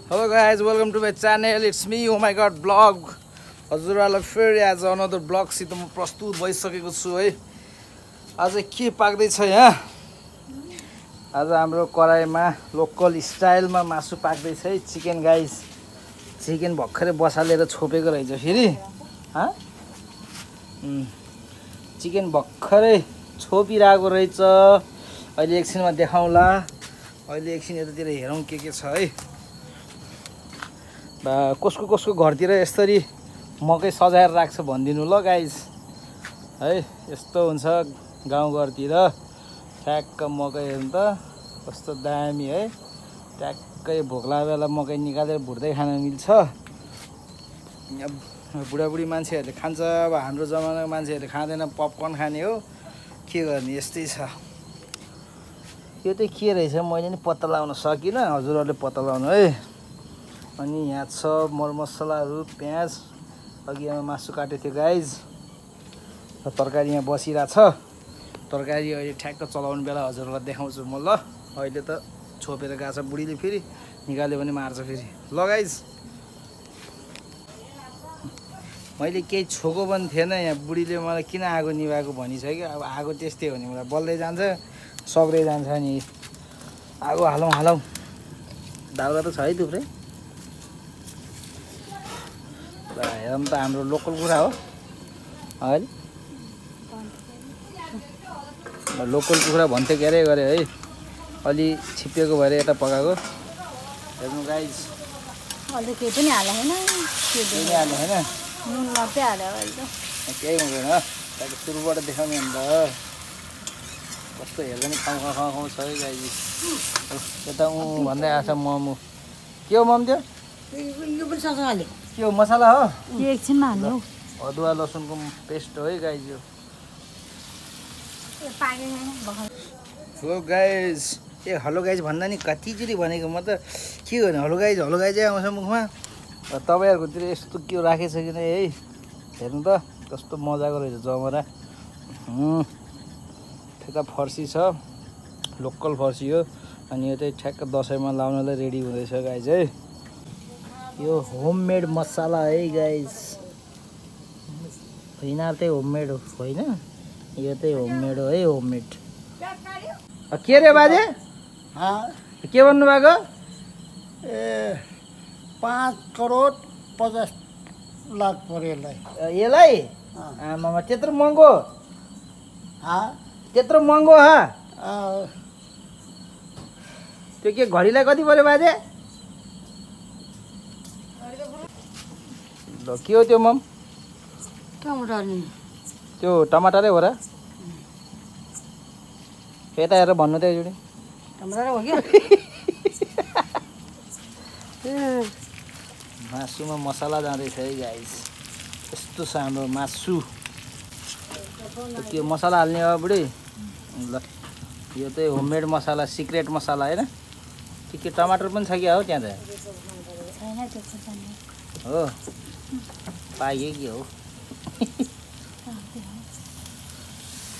Hello guys, welcome to my channel. It's me, oh my god vlog. हजुरहरुलाई फेरि आज another blog सित म प्रस्तुत भइसकेको छु है। आज के पाक्दै छ यहाँ? आज हाम्रो कराईमा लोकल स्टाइलमा मासु पाक्दै छ है, चिकन गाइस। चिकन भर्खरै बसालेर छोपेको रहेछ फेरि। चिकन भर्खरै छोपिरहेको रहेछ। अहिले एकछिनमा देखाउँला। अहिले एकछिन यतातिर हेरौँ के छ है। कसको घरतिर यसरी मकै सजाएर राख्छ भनिदिनु ल गाइस है। यस्तो हुन्छ गाउँघरतिर ठ्याक्क मकै हेर्नु त कस्तो दामी है। ट्याक्कै भोक लागेको बेला मकै निकालेर भुट्दै खान मिल्छ। बुढाबुढी मान्छेहरूले खान्छ, अब हाम्रो जमानाको मान्छेहरूले खाँदैन, पपकर्न खाने हो। के गर्ने, यस्तै छ। यो चाहिँ के रहेछ मैले नि पत्ता लगाउन सकिनँ, हजुरहरूले पत्ता लगाउनु है। अनि यहाँ छ मरमसलाहरू, प्याज, अघि यहाँ मासु काटेको थियो गाइज। तरकारी यहाँ बसिरहेको छ। तरकारी अहिले ठ्याक्क चलाउने बेला हजुरहरूलाई देखाउँछु म ल। अहिले त छोपेर गएको छ बुढीले, फेरि निकाल्यो भने मार्छ फेरि ल गाइज। मैले केही छोको पनि थिएन, यहाँ बुढीले मलाई किन आगो निभाएको भनिसक्यो। अब आगो त्यस्तै हो नि, मलाई बल्दै जान्छ सक्दै जान्छ नि। आगो हालौँ दाउरा त छ है थुप्रै। हेरौँ त हाम्रो लोकल कुरा हो अहिले। लोकल कुखुरा भन्थ्यो क्यारे गरे है। अलि छिप्पिएको भएर यता पकाएको। हेर्नु गाइज, अहिले केही पनि हाले होइन, केही हाल्नु होइन, नुन मात्रै हाल्यो अहिले त। केही हुँदैन। त्यहाँको सुरुबाट देखाउने अन्त कस्तो हेर्दा नि खाउँ छ है गाइज। यता भन्दै आएको छ मोमो। के हो मोमो त्यो? यो पनि सक्छ हाल्यो। के हो, मसला हो? यो एकछिनमा हाल्नु हौ। अदुवा लसुनको पेस्ट हो है गाइज यो। Hello guys. ए हेलो गाइज भन्दा नि कतिचोटि भनेको म त। के गर्ने, हेलो गाइजै आउँछ मुखमा। तपाईँहरूकोतिर यस्तो के राखेको छ किन है। हेर्नु त कस्तो मजाको रहेछ जमरा। त्यता फर्सी छ, लोकल फर्सी हो। अनि यो चाहिँ ठ्याक्क दसैँमा लाउनलाई रेडी हुँदैछ गाइज है। यो होममेड मसाला है गाइज। यिनीहरू चाहिँ होममेड होइन, यो चाहिँ होममेड हो है, होममेड। के रे बाजे, के भन्नुभएको? ए 5 करोड 50 लाख पर्यो यसलाई। आमामा त्यत्रो महँगो? त्यत्रो महँगो हा? त्यो के घडीलाई कति पर्यो बाजे? ल के हो त्यो मम? टमाटर नि, त्यो टमाटरै हो र? यता हेरेर भन्नु त एकचोटि। टमाटर हो क्या? मासुमा मसला जाँदैछ है गाइस। यस्तो छ हाम्रो मासु। त्यो मसला हाल्ने हो बुढी। ल यो चाहिँ होममेड मसला, सिक्रेट मसला होइन। के टमाटर पनि छ क्या हो त्यहाँ त? हो पाएँ के हो।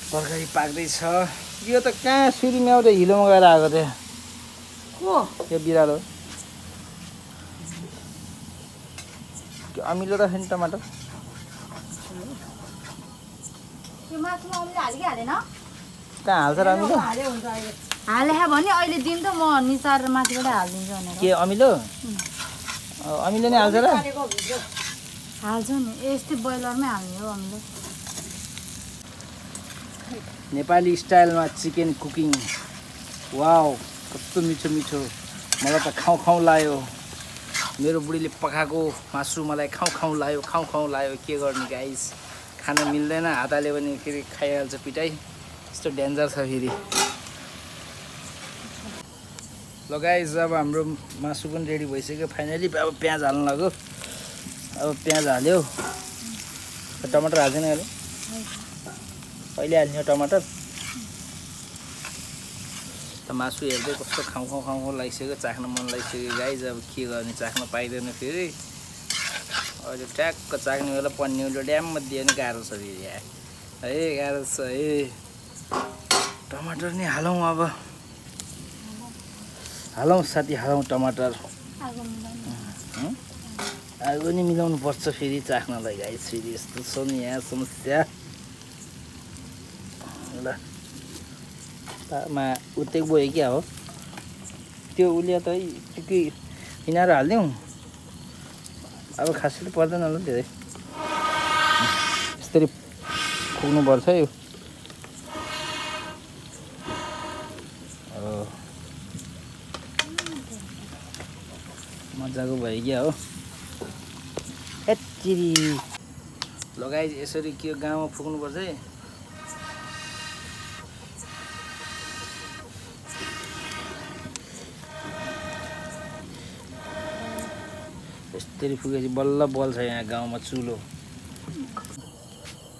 तरकारी पाक्दैछ। यो त कहाँ सुरुमा आउँदा हिलोमा गएर आएको थियो। यो बिरालो त्यो अमिलो रहेछ नि टमाटर। कहाँ हाल्छ र अमिलो? हाले भने अहिले दिन त म निसारेर माथिबाट हालिदिन्छु भनेर। के अमिलो? अमिलो नै हाल्छ र? हाल्छ नि, यस्तै बोइलरमै हाल्ने हो अमिलो। नेपाली स्टाइलमा चिकन कुकिङ। वाउ कस्तो मिठो मिठो। मलाई त खाउँ लाग्यो। मेरो बुढीले पकाएको मासु मलाई खाउँ लाग्यो। के गर्ने गाइस, खान मिल्दैन। हातले पनि फेरि खाइहाल्छ पिटाइ। यस्तो डेन्जर छ फेरि। ल गाइस, अब हाम्रो मासु पनि रेडी भइसक्यो फाइनली। अब प्याज हाल्नु लाग्यो। अब प्याज हाल्यो। टमाटर हाल्दैन अहिले? कहिले हाल्ने हो टमाटर? त मासु हेर्दै कस्तो खाउँ लागिसक्यो, चाख्न मन लागिसक्यो गाइज। अब के गर्ने, चाख्न पाइँदैन फेरि। अहिले ट्याक्क चाख्ने बेला पन्युलो ड्याममा दियो भने गाह्रो छ फेरि है, गाह्रो छ है। टमाटर नि हालौँ अब, हालौँ साथी हालौँ टमाटर। आगो नि मिलाउनु पर्छ फेरि चाख्नलाई गाइस फेरि यस्तो छ नि यहाँ समस्या ल उतै गयो क्या हो त्यो उले त के किनाएर हालिदिउँ अब खासै त पर्दैन होला धेरै यसरी पुग्नुपर्छ यो मजाको भयो क्या हो यत्तिरी लगाइ यसरी के गाउँमा फुक्नुपर्छ है यसरी फुकेपछि बल्ल बल्छ यहाँ गाउँमा चुलो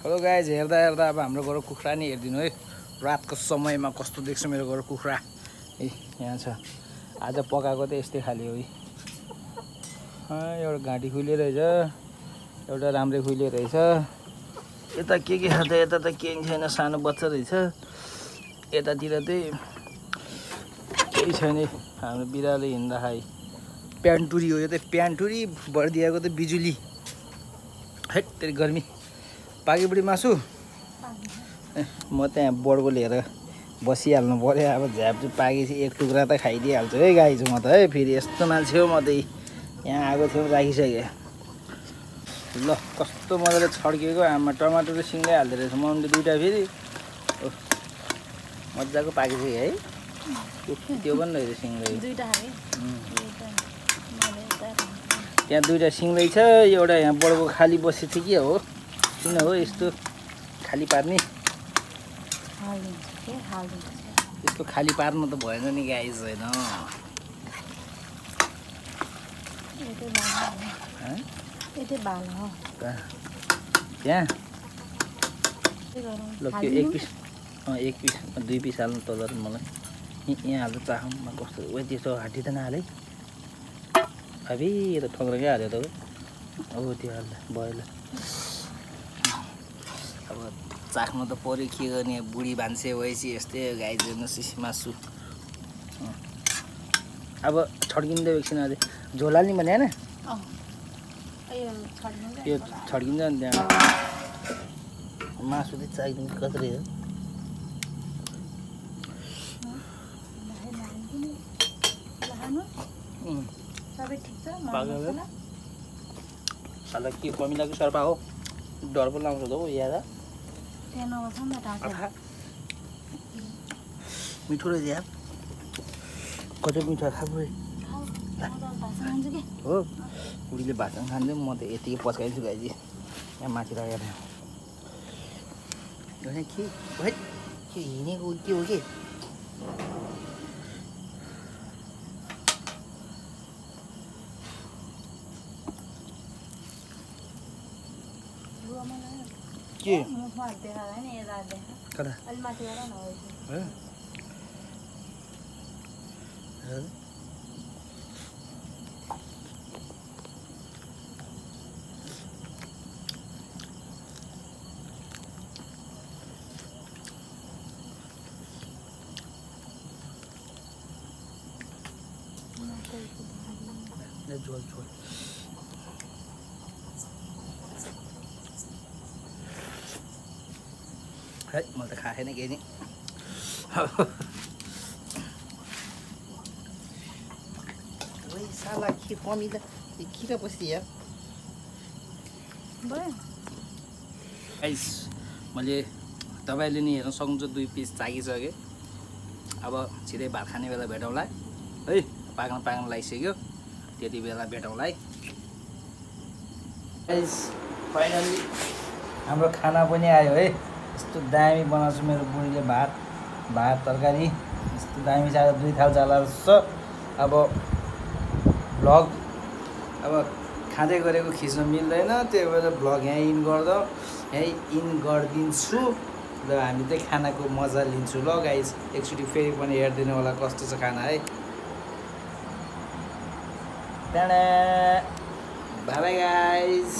हेलो गाइज हेर्दा हेर्दा अब हाम्रो घर कुखुरा नि हेरिदिनु है रातको समयमा कस्तो देख्छ मेरो घर कुखुरा ए यहाँ छ आज पकाएको त यस्तै खाले हो एउटा घाँटी खुल्यो रहेछ एउटा राम्रै खुल्यो रहेछ यता के खान्छ यता त केही छैन सानो बच्चा रहेछ यतातिर चाहिँ केही छैन हाम्रो बिरालो हिँड्दा खाइ प्यान्टुरी हो यो त प्यान्टुरी भरिदिएको त बिजुली हेट तेरि गर्मी पाके बुढी मासु म त्यहाँ बडको लिएर बसिहाल्नु पऱ्यो अब झ्याप्चु पाकेपछि एक टुक्रा त खाइदिइहाल्छु है गाई छु म त है फेरि यस्तो मान्छे हो म त यहाँ आएको थियौँ राखिसकेँ ल कस्तो मजाले छड्किएको आमा टमाटर र सिँगै हाल्दो रहेछ मम्मीले दुइटा फेरि मजाको पाकिसक्यो है त्यो पनि रहेछ सिँगै त्यहाँ दुइटा सिँगै छ एउटा यहाँ बडको खाली बसेको थियो के हो किन हो यस्तो खाली पार्ने यस्तो खाली पार्नु त भएन नि गाइस होइन त्यहाँ ल त्यो एक पिस दुई पिस हाल्नु तल मलाई यहाँ हाल्दा चाहमा कस्तो ओ त्यस्तो हाटी त नहाले अबे यो त ठग्रकै हाल्यो त हो त्यो हाल्दा भयो ल अब चाख्नु त पऱ्यो के गर्ने बुढी मान्छे भएपछि यस्तै गाई हेर्नुहोस् मासु अब छड्किँदै एकछिन अझै झोला नि भने होइन यो छड्किन्छ नि त्यहाँ मासु चाहिँ चाहिदिनु कति रहेछ साला के कमी लाग्यो सर्पा हो डर पो लाउँछ त हो याद मिठो रहेछ यार कति मिठो खाएको हो बुढीले भात खान्छ म त यतिकै पस्काइदिन्छु गाइजी यहाँ माथि राखेर के हिँडेको के हो कि के कता झोल झोल है मैले त खाएन केही नि साला के कमी त किन बस्थ्यो यार गाइस मैले तपाईँले नि हेर्न सक्नुहुन्छ 2 पिस चाकिसकेँ अब छिटै भात खाने बेला भेटौँला है पाक्न लागिसक्यो त्यति बेला भेटौँला है गाइस फाइनली हाम्रो खाना पनि आयो है यस्तो दामी बनाउँछु मेरो बुढीले भात तरकारी यस्तो दामी चाहिँ 2 थाल जाला छ अब भ्लग अब खाँदै गरेको खिच्न मिल्दैन त्यही भएर भ्लग यहाँ इन गरिदिन्छु र हामी चाहिँ खानाको मजा लिन्छु ल गाइस एकचोटि फेरि पनि हेरिदिनु होला कस्तो छ खाना है बाइ बाइ गाइस